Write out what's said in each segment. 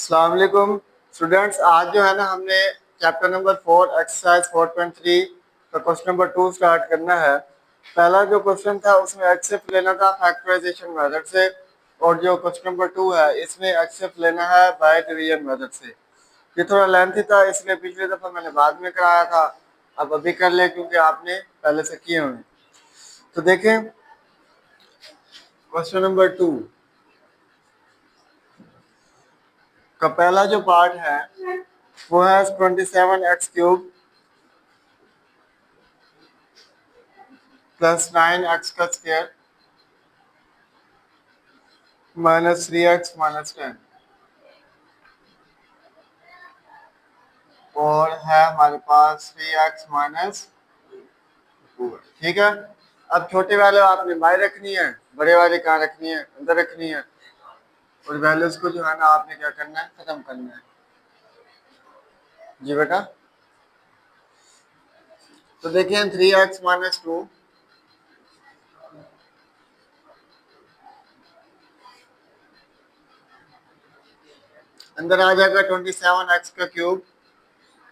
अस्सलाम वालेकुम स्टूडेंट्स। आज जो है ना हमने चैप्टर नंबर 4 एक्सरसाइज 4.3 का क्वेश्चन नंबर 2 स्टार्ट करना है। पहला जो क्वेश्चन था उसमें एक्सेप्ट लेना था फैक्टराइजेशन मेथड से, और जो क्वेश्चन नंबर 2 है इसमें एक्सेप्ट लेना है बाय डिवीजन मेथड से। ये थोड़ा लेंथी था इसलिए पिछली दफ़ा मैंने बाद में कराया था, अब अभी कर ले क्योंकि आपने पहले से किए हुए। तो देखें क्वेश्चन नंबर 2 का पहला जो पार्ट है वो है 27x³ प्लस 9x का स्क्वायर माइनस 3x माइनस 10, और है हमारे पास 3x माइनस 4। ठीक है, अब छोटे वाले आपने बाहर रखनी है, बड़े वाले कहाँ रखनी है? अंदर रखनी है। और वैल्यूज को जो है ना आपने क्या करना है? खत्म करना है। जी बेटा, तो देखिए 3x माइनस 2 अंदर आ जाएगा 27x का क्यूब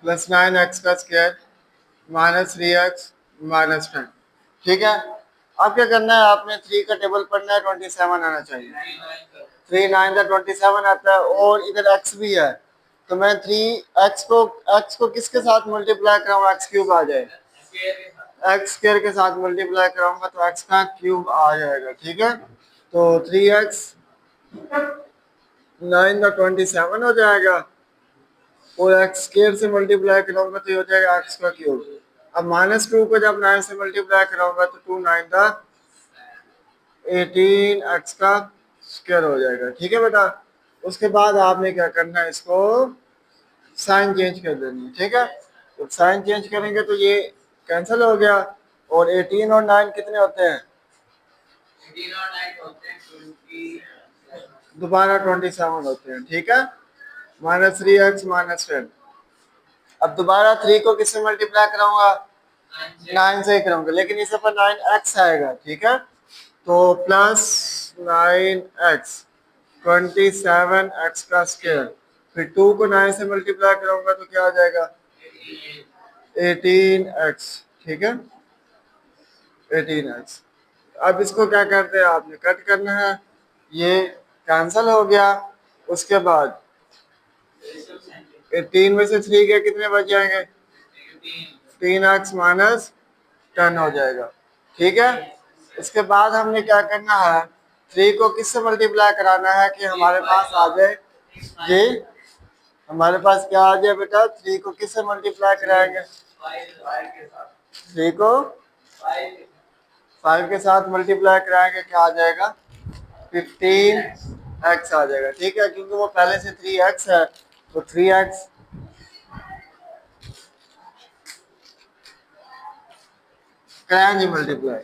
प्लस 9x का स्क्वायर माइनस 3x माइनस 10। ठीक है, अब क्या करना है? आपने 3 का टेबल पढ़ना है, 27 आना चाहिए। 3 9 का 27 आता है, और इधर x भी है, तो मैं 3x को किसके साथ मल्टीप्लाई कराऊंगा? x क्यूब आ जाए, x स्क्वायर के साथ मल्टीप्लाई कराऊंगा तो x का क्यूब आ जाएगा। ठीक है, तो 3x 9 का 27 हो जाएगा, और एक्स स्क्वायर से मल्टीप्लाई कराऊंगा तो ये हो जाएगा एक्स का क्यूब। अब माइनस 2 को जब 9 से मल्टीप्लाई कराऊंगा तो 2 9 का 18 एक्स का स्क्वायर हो जाएगा। ठीक है बेटा, उसके बाद आपने क्या करना है? इसको साइन चेंज कर देनी है। ठीक है, तो साइन चेंज करेंगे तो ये कैंसिल हो गया, और 18 और 9 कितने होते हैं? 18 और 9 होते हैं 20, दोबारा 27 होते हैं। ठीक है, माइनस 3x माइनस 10। अब दोबारा 3 को किससे मल्टीप्लाई कराऊंगा? 9 से ही कराऊंगा, लेकिन इस पर 9x आएगा। ठीक है, तो प्लस 9x 27x का स्क्वायर, फिर 2 को 9 से मल्टीप्लाई कराऊंगा तो क्या आ जाएगा? 18x। ठीक है, 18x। अब इसको क्या करते हैं? आपने कट करना है, ये कैंसिल हो गया। उसके बाद 18 में से 3 के कितने बच जाएंगे? 3x माइनस 10 हो जाएगा। ठीक है, इसके बाद हमने क्या करना है? 3 को किससे मल्टीप्लाई कराना है कि हमारे पास आ जाए? जी, हमारे पास क्या आ जाए बेटा? 3 को किससे मल्टीप्लाई कराएंगे? 3 को 5 के साथ मल्टीप्लाई कराएंगे, क्या आ जाएगा? 15x आ जाएगा। ठीक है, क्योंकि वो पहले से 3x है, तो 3x कराएंगे मल्टीप्लाई,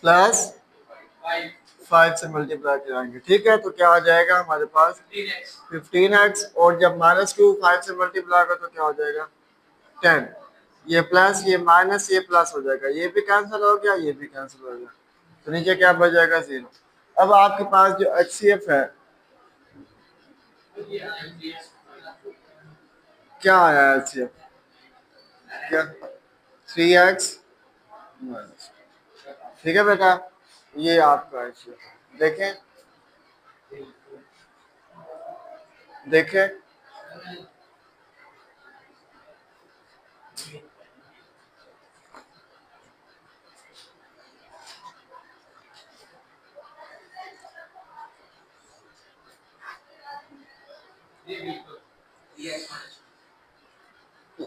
प्लस 5 से मल्टीप्लाई कराएंगे। ठीक है, तो क्या आ जाएगा हमारे पास? 15x, और जब माइनस 2 5 से मल्टीप्लाई होगा तो क्या हो जाएगा? 10। ये प्लस ये माइनस ये प्लस हो जाएगा, ये भी कैंसिल हो गया, ये भी कैंसिल हो गया, तो नीचे क्या बच जाएगा? 0। अब आपके पास जो HCF है क्या आया? HCF क्या? 3x minus. ठीक है बेटा, ये आपका HCF देखें, देखें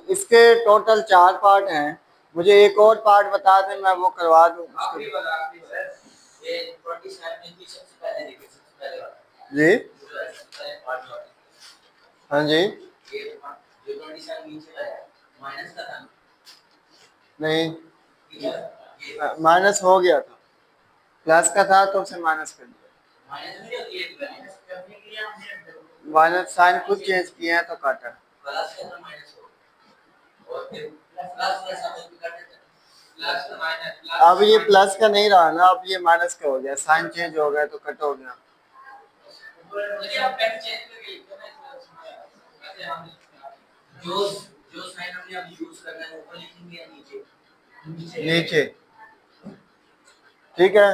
इसके टोटल 4 पार्ट हैं। मुझे एक और पार्ट बता दें, मैं वो करवा दूँ जी। हाँ जी, नहीं माइनस हो गया था, प्लस का था तो उसे माइनस कर दिया। माइनस साइन खुद चेंज किए हैं तो काटा। अब ये प्लस का नहीं रहा ना, अब ये माइनस का हो गया, साइन चेंज हो गया तो कट हो गया। जो जो साइन हमने अब यूज करना है ऊपर लिखेंगे या नीचे? नीचे। ठीक है,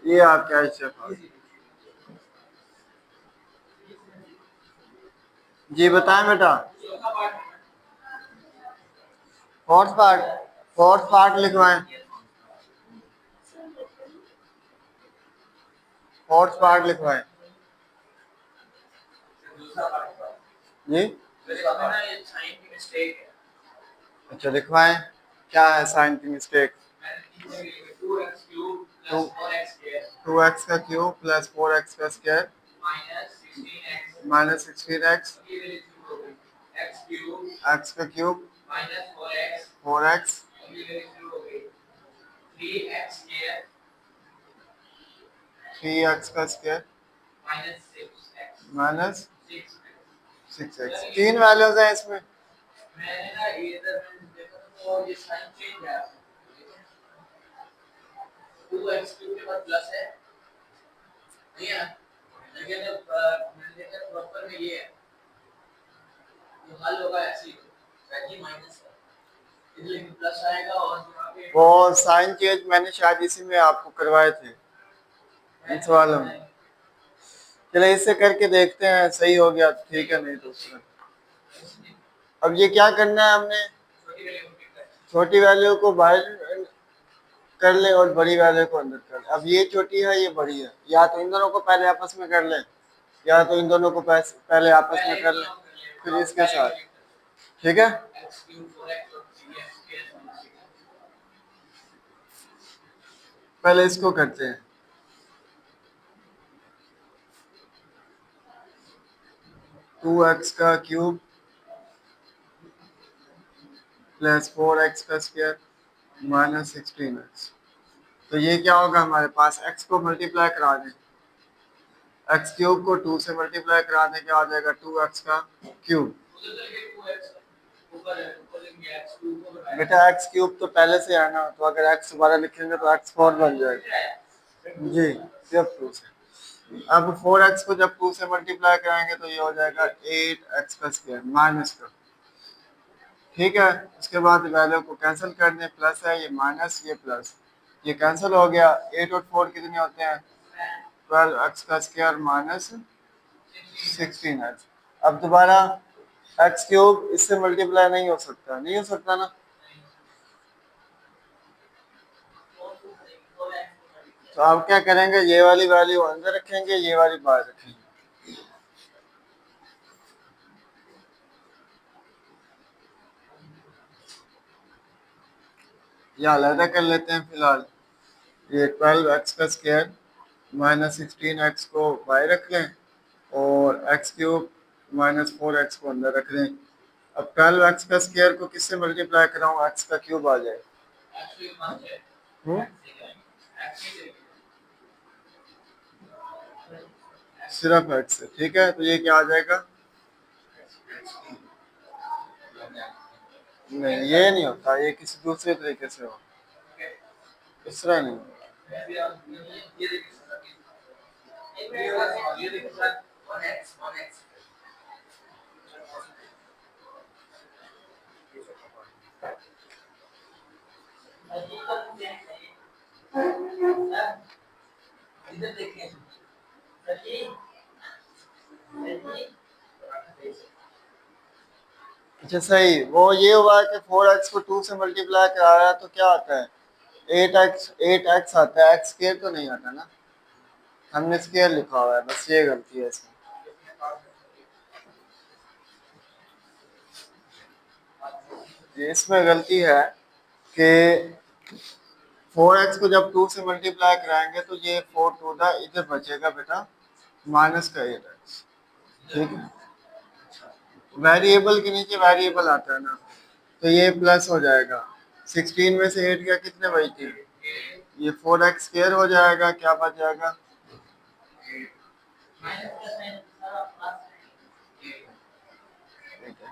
ये आपका हिस्सा था। जी बताएं बेटा। फोर्थ पार्ट, फोर्थ पार्ट लिखवाएं, फोर्थ पार्ट लिखवाएं। जी अच्छा लिखवाएं, क्या है साइन की मिस्टेक? 2x का क्यूब प्लस 4x का स्क्वायर माइनस 16x, x का क्यूब 4x 3x का स्क्वायर माइनस 6x। तीन वैल्यूज हैं इसमें। वो साइन चेंज मैंने शायद इसी में आपको करवाए थे इस वाले में। चलिए इससे करके देखते हैं, सही हो गया ठीक है, नहीं तो उसमें। अब ये क्या करना है हमने, छोटी वैल्यू को बाहर कर ले और बड़ी वैल्यू को अंदर कर ले। अब ये छोटी है ये बड़ी है, या तो इन दोनों को पहले आपस में कर ले, या तो इन दोनों को पहले आपस में कर ले फिर इसके साथ। ठीक है, पहले इसको करते हैं। टू एक्स का क्यूब प्लस 4x का स्क्वायर माइनस 16x। तो ये क्या होगा हमारे पास, x को मल्टीप्लाई करा दें, एक्स क्यूब को 2 से मल्टीप्लाई करा दें, क्या आ जाएगा 2x का क्यूब। बेटा एक्स क्यूब तो पहले से है ना, तो अगर एक्स दोबारा लिखेंगे तो एक्स 4 बन जाएगा। जी सिर्फ 2 से। अब 4x को जब 2 से मल्टीप्लाई कराएंगे तो ये हो जाएगा 8x का स्क्वायर माइनस का। ठीक है, उसके बाद वैल्यू को कैंसिल कर दें, प्लस है ये माइनस ये प्लस, ये कैंसिल हो गया। 8 और 4 कितने होते हैं, 12x का स्क्वायर माइनस 16x। अब दोबारा एक्स क्यूब इससे मल्टीप्लाई नहीं हो सकता, नहीं हो सकता ना, तो आप क्या करेंगे, ये वाली वैल्यू अंदर रखेंगे, ये वाली बाहर रखेंगे। या अलहदा कर लेते हैं फिलहाल। ये 12x का स्क्वायर माइनस 16x को बाहर रख लें और एक्स क्यूब माइनस 4x को अंदर रख लें। अब 12x का स्क्वायर को किससे मल्टीप्लाई कराऊं, x का क्यूब आ जाए। सिर्फ x से, ठीक है, तो ये क्या आ जाएगा, नहीं ये नहीं होता, ये किसी दूसरे तरीके से हो, इस तरह नहीं होगा। अच्छा सही, वो ये हुआ कि 4x को 2 से मल्टीप्लाई कराया तो क्या आता है, 8x आता है, एक्स स्क्वायर तो नहीं आता ना, हमने स्क्वायर लिखा हुआ है, बस ये गलती है इसमें। इसमें गलती है कि 4x को जब 2 से मल्टीप्लाई कराएंगे तो ये 4 टू द इधर बचेगा बेटा माइनस का 8x। ठीक है, वेरिएबल के नीचे वेरिएबल आता है ना, तो ये प्लस हो जाएगा। 16 में से 8 क्या कितने बचती, ये 4x स्क्वायर हो जाएगा, क्या बच जाएगा,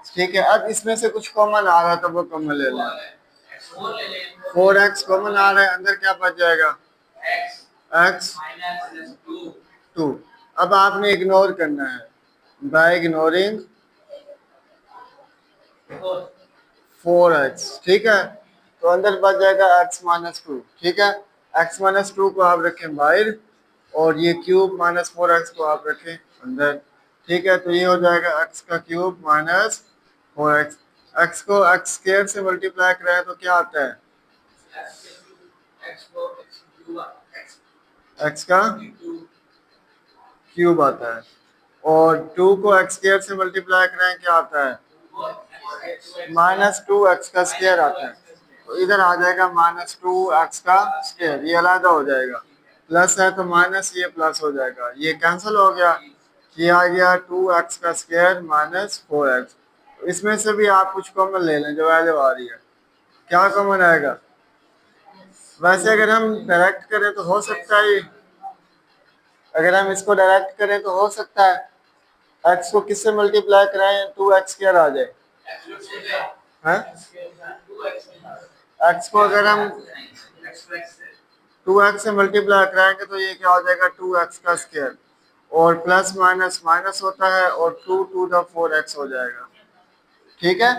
ठीक है। अब इसमें से कुछ कॉमन आ रहा है तो वो कॉमन ले लें, 4x कॉमन आ रहा है, अंदर क्या बच जाएगा, x 2। अब आपने इग्नोर करना है, बाय इग्नोरिंग 4x, ठीक है। तो अंदर बच जाएगा x माइनस टू, ठीक है। x माइनस टू को आप रखें बाहर और ये क्यूब माइनस 4x को आप रखें अंदर, ठीक है। तो ये हो जाएगा x का क्यूब माइनस 4x। x को x स्क्वायर से मल्टीप्लाई कराए तो क्या आता है? x का क्यूब आता है। और 2 को x स्क्वायर से मल्टीप्लाई कराएं क्या आता है? माइनस 2x का स्क्वायर आता है। तो इधर आ जाएगा माइनस 2x का स्क्वायर, ये अलग हो जाएगा। प्लस है तो माइनस, ये प्लस हो जाएगा, ये कैंसिल हो गया। ये आ गया 2x का स्क्वायर माइनस 4x। इसमें से भी आप कुछ कॉमन ले लें जो वैल्यू आ रही है। क्या कॉमन आएगा? वैसे अगर हम डायरेक्ट करें तो हो सकता है, अगर हम इसको डायरेक्ट करें तो हो सकता है x को किससे मल्टीप्लाई कराएं 2x स्क्वायर आ जाए हैं? x को अगर हम 2x से मल्टीप्लाई कराएंगे तो ये क्या हो जाएगा? 2x का स्क्वायर और प्लस माइनस माइनस होता है और 2 टू द 4x हो जाएगा, ठीक है।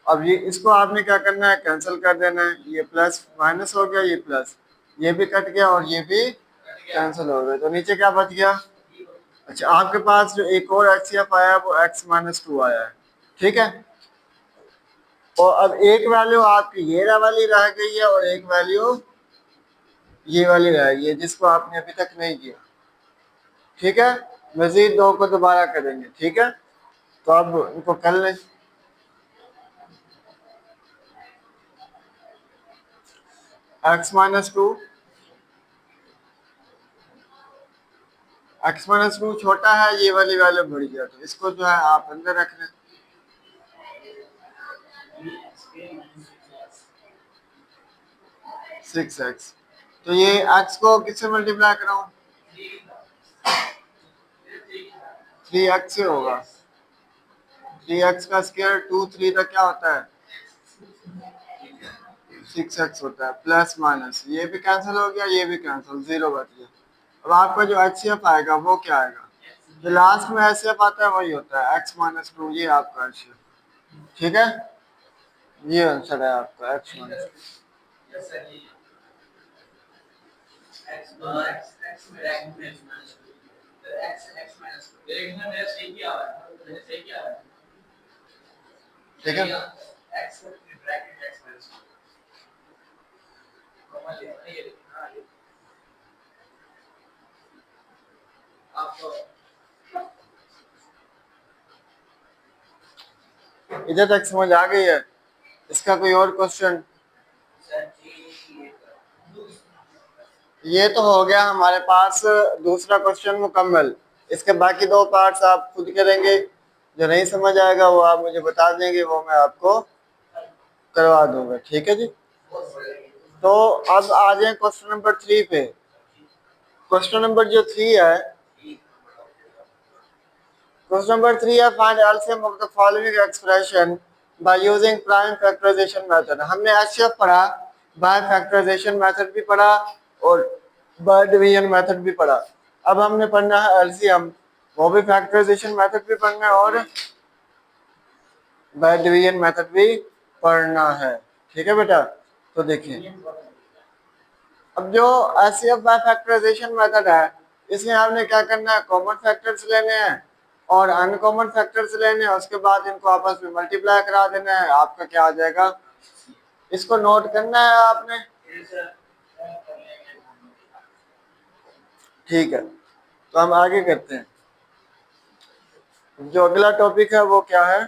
अब ये इसको आपने क्या करना है? कैंसिल कर देना है। ये प्लस माइनस हो गया, ये प्लस, ये भी कट गया और ये भी कैंसिल हो गया। तो नीचे क्या बच गया? अच्छा, आपके पास जो एक और HCF आया है वो x माइनस टू आया है, ठीक है। और अब एक वैल्यू आपकी ये वाली रह गई है और एक वैल्यू ये वाली रह गई है जिसको आपने अभी तक नहीं किया, ठीक है। मजीद दो को दोबारा करेंगे, ठीक है। तो अब इनको कर लें। x minus two, x minus two छोटा है, ये वाली वैल्यू बड़ी है, तो इसको जो है आप अंदर रख लें। 6x, तो ये x को किससे मल्टीप्लाई कराऊं? 3x से होगा। 3x का स्क्वायर 2 3 का क्या होता है? 6x होता है। प्लस माइनस ये भी कैंसिल हो गया, ये भी कैंसिल, जीरो बच गया। अब आपका जो HCF आएगा वो क्या आएगा? जो लास्ट में HCF आता है वही होता है x माइनस टू, ये आपका HCF, ठीक है। ये आंसर है आपका x माइनस टू, ठीक है। इधर तक समझ आ गई है? इसका कोई और क्वेश्चन? ये तो हो गया हमारे पास दूसरा क्वेश्चन मुकम्मल। इसके बाकी दो पार्ट्स आप खुद करेंगे, जो नहीं समझ आएगा वो आप मुझे बता देंगे, वो मैं आपको करवा दूंगा, ठीक है जी। तो अब आ जाए क्वेश्चन नंबर 3 पे। क्वेश्चन नंबर जो 3 है, क्वेश्चन नंबर 3 है find LCM of the following expression by using prime factorisation method. हमने एचसीएफ पढ़ा, बाय फैक्टराइजेशन मेथड भी पढ़ा और बाय डिवीजन मेथड भी पढ़ा। अब हमने पढ़ना है एलसीएम, वो भी फैक्टराइजेशन मेथड भी पढ़ना है और बाय डिवीजन मेथड भी पढ़ना है, ठीक है बेटा। तो देखिए, अब जो एचसीएफ बाय फैक्टराइजेशन मेथड है, इसमें आपने क्या करना है? कॉमन फैक्टर्स लेने हैं और अनकॉमन फैक्टर्स लेने हैं, उसके बाद इनको आपस में मल्टीप्लाई करा देना है, आपका क्या आ जाएगा? इसको नोट करना है आपने, ठीक है। तो हम आगे करते हैं। जो अगला टॉपिक है वो क्या है?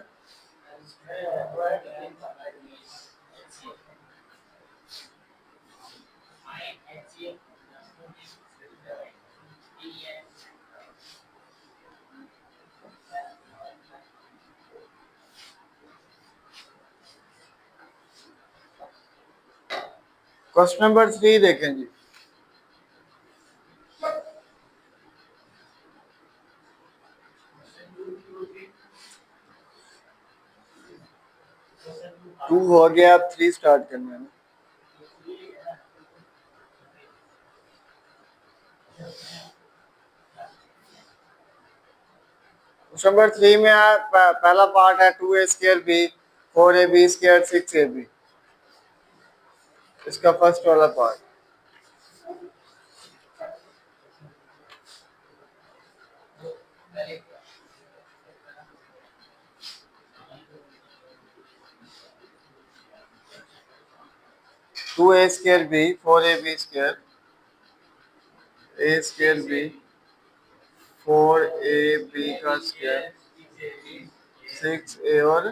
क्वेश्चन नंबर 3 देखें जी। टू हो गया, अब 3 स्टार्ट करना है। क्वेश्चन नंबर 3 में है पहला पार्ट है 2a² b 4ab² 6ab, इसका फर्स्ट वाला part. Two a square b 4ab² a² b 4ab का स्क्वायर 6a और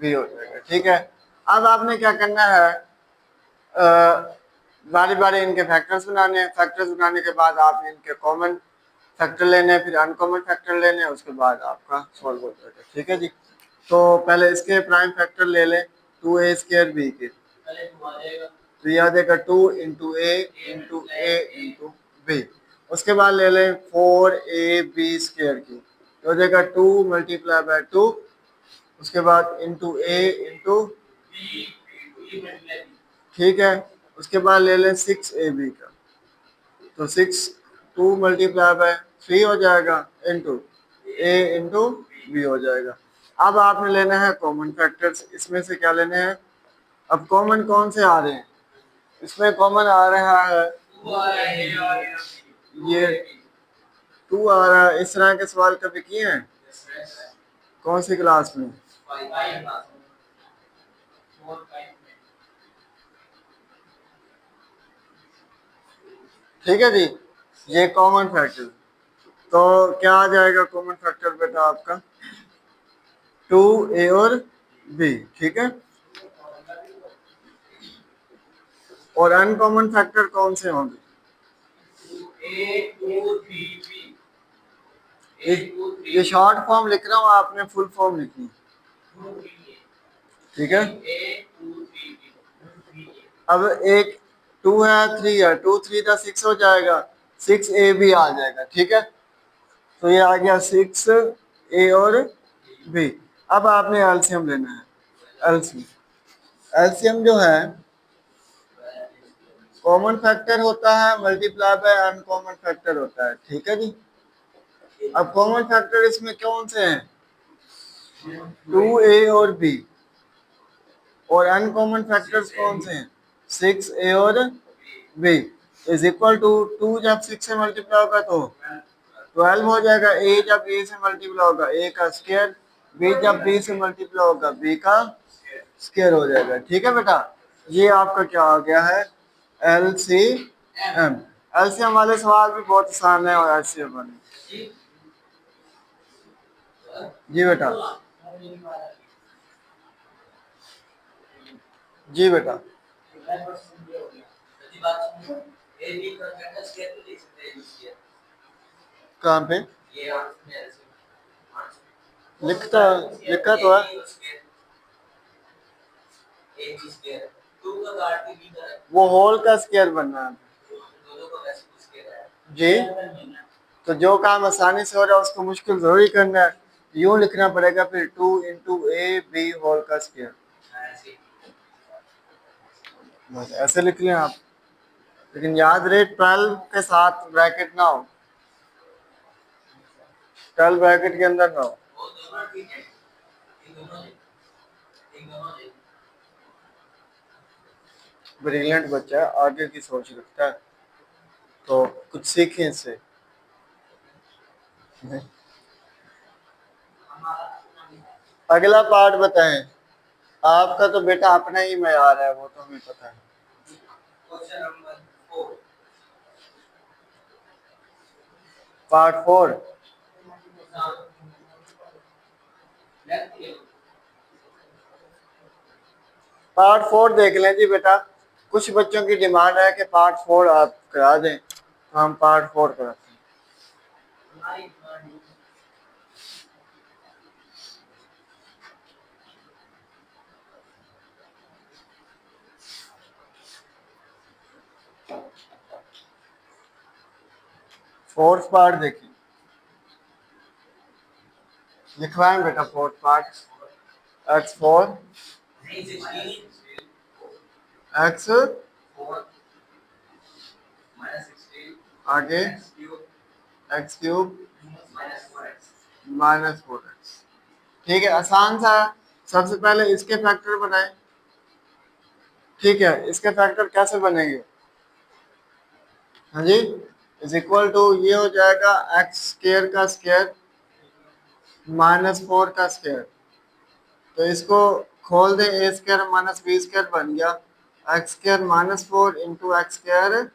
b हो जाएगा। ठीक है, अब आपने क्या करना है, बारी बारी इनके फैक्टर्स बनाने हैं। फैक्टर्स बनाने के बाद आपने इनके कॉमन फैक्टर लेने हैं, फिर अनकॉमन फैक्टर लेने हैं, उसके बाद आपका सॉल्व हो जाएगा। ठीक है जी, तो पहले इसके प्राइम फैक्टर ले लें 2a² b के, तो यह आ जाएगा 2 × a × उसके बाद ले लें 4ab² की, तो हो जाएगा 2 × 2, उसके बाद इंटू a इंटू, ठीक है। उसके बाद ले लें 6ab का, तो 2 × 3 हो जाएगा इंटू a इंटू b हो जाएगा। अब आपने लेना है कॉमन फैक्टर्स, इसमें से क्या लेने हैं, अब कॉमन कौन से आ रहे हैं, इसमें कॉमन आ रहा है ये 2 आ रहा है। इस तरह के सवाल कभी किए हैं, कौन सी क्लास में? ठीक है जी, ये कॉमन फैक्टर, तो क्या आ जाएगा कॉमन फैक्टर बेटा आपका 2a और b। ठीक है, और अनकॉमन फैक्टर कौन से होंगे, ये शॉर्ट फॉर्म लिख रहा हूँ, आपने फुल फॉर्म लिखनी। ठीक है, अब एक 2 है 3 है, 2 3 का 6 हो जाएगा, 6a भी आ जाएगा। ठीक है, तो ये आ गया 6a और b। अब आपने एलसीएम लेना है। एलसीएम जो है कॉमन फैक्टर होता है मल्टीप्लाई बाय अनकॉमन फैक्टर होता है। ठीक है जी, अब कॉमन फैक्टर इसमें कौन से हैं, 2a और b, और अनकॉमन फैक्टर्स कौन से हैं, 6a और b इज इक्वल टू 2 जब 6 से मल्टीप्लाई होगा तो 12 हो जाएगा, a जब a से मल्टीप्लाई होगा a का स्क्वायर, b जब b से मल्टीप्लाई होगा b का स्क्वायर हो जाएगा। ठीक है बेटा, ये आपका क्या आ गया है एलसीएम। एलसीएम वाले सवाल भी बहुत आसान है और एलसीएम वाले। जी बेटा, जी बेटा, कहाँ पे लिखता, लिखा तो है, वो होल का स्क्वायर बनना है जी। तो जो काम आसानी से हो रहा है उसको मुश्किल जरूरी करना है, यूं लिखना पड़ेगा फिर 2 × a b होल का स्क्वायर, बस ऐसे लिख लें आप। लेकिन याद रहे 12 के साथ ब्रैकेट ना हो, 12 ब्रैकेट के अंदर ना हो। ब्रिलियंट बच्चा है, आगे की सोच रखता है, तो कुछ सीखें इससे। अगला पार्ट बताएं, आपका तो बेटा अपना ही मयार है, वो तो हमें पता है। पार्ट 4, पार्ट 4 देख लें जी बेटा, कुछ बच्चों की डिमांड है कि पार्ट 4 आप करा दें, तो हम पार्ट 4 कराते हैं। फोर्थ पार्ट देखिए, लिखवाएं बेटा फोर्थ पार्ट, x4 x आगे x³ -4x। ठीक है, आसान सा है। सबसे पहले इसके फैक्टर बनाए। ठीक है, इसके फैक्टर कैसे बनेंगे? हाँ जी, इज इक्वल टू ये हो जाएगा एक्स स्क्वायर का स्क्वायर -4 का स्क्वायर। तो इसको खोल दें, ए स्क्वायर माइनस बी स्क्वायर बन गया x square -4 into x square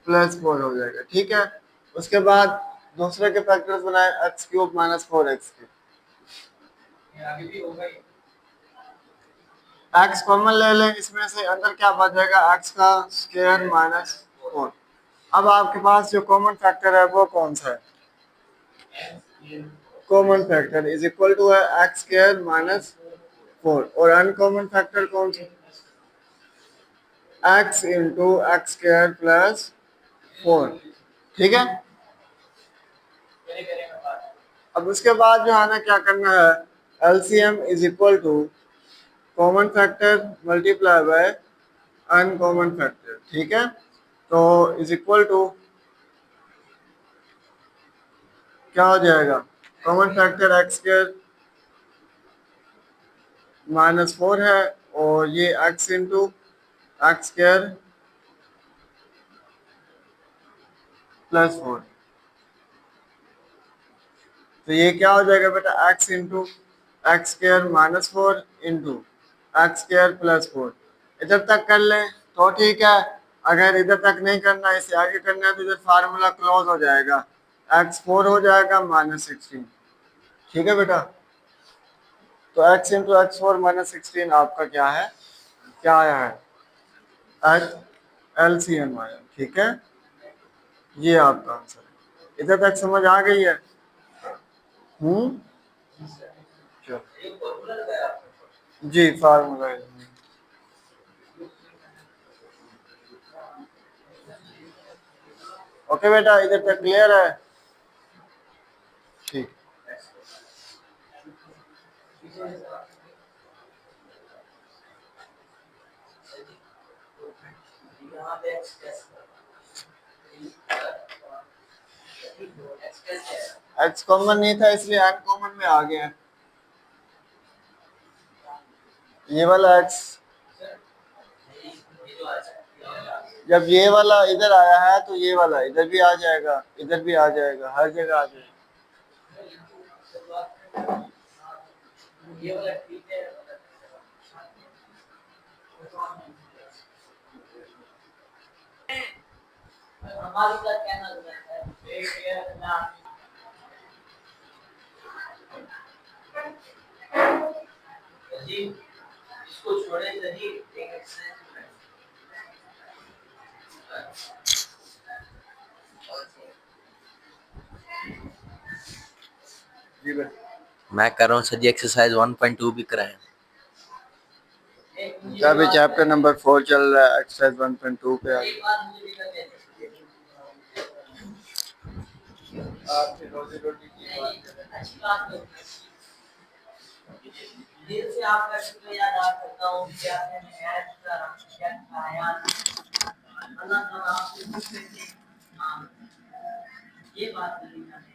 +4 हो जाएगा। ठीक है, उसके बाद दूसरे के फैक्टर्स बनाए x³ -4x के। आगे भी होगा ही। x कॉमन ले लें, इसमें से अंदर क्या बच जाएगा, x का स्क्वायर -4। अब आपके पास जो कॉमन फैक्टर है वो कौन सा है? Common factor is equal to है एक्स स्क्वायर -4 और अनकॉमन फैक्टर कौन सा? x into x square +4। ठीक है, अब उसके बाद जो है ना क्या करना है, LCM is equal to common factor multiply by uncommon factor. ठीक है, तो इज इक्वल टू क्या हो जाएगा, कॉमन फैक्टर एक्स स्क्वायर -4 है और ये x इंटू एक्स स्क्वायर +4। तो ये क्या हो जाएगा बेटा, x into x square -4 into x square +4। इधर तक कर लें तो ठीक है, अगर इधर तक नहीं करना, इसे आगे करना है तो इधर फार्मूला क्लोज हो जाएगा, x4 हो जाएगा -16। ठीक है बेटा, तो x इंटू x4 -16 आपका क्या है, क्या आया है, एलसीएम आया। ठीक है, ये आपका आंसर है। इधर तक समझ आ गई है? चलो एक फॉर्मूला लगाया आपने। जी, फार्मूला है। ओके बेटा, इधर तक क्लियर है? ठीक। यहाँ पे एक्स कैसे है? एक्स कॉमन नहीं था इसलिए अनकॉमन में आ गया। ये वाला एक्स, ये जो अच्छा है, जब ये वाला इधर आया है तो ये वाला इधर भी आ जाएगा, इधर भी आ जाएगा, हर जगह आ जाएगा। ये वाला ठीक है। हमारी का क्या नाम है? एक ये ना जी, इसको छोड़े नहीं एक एक्सरसाइज जी बेटा, मैं कर रहा हूँ सर जी एक्सरसाइज 1.2 भी कराएं। अभी चैप्टर नंबर 4 चल रहा है, एक्सरसाइज 1.2 पे आ एक बात मुझे भी करनी है। आपकी रोजी रोटी की बात करें। अच्छी बात है। दिल से आपका शुक्रिया अदा करता हूँ कि आपने मेरा क्या खाया। अल्लाह ताला आपको खुश रखे। ये बात नहीं करनी।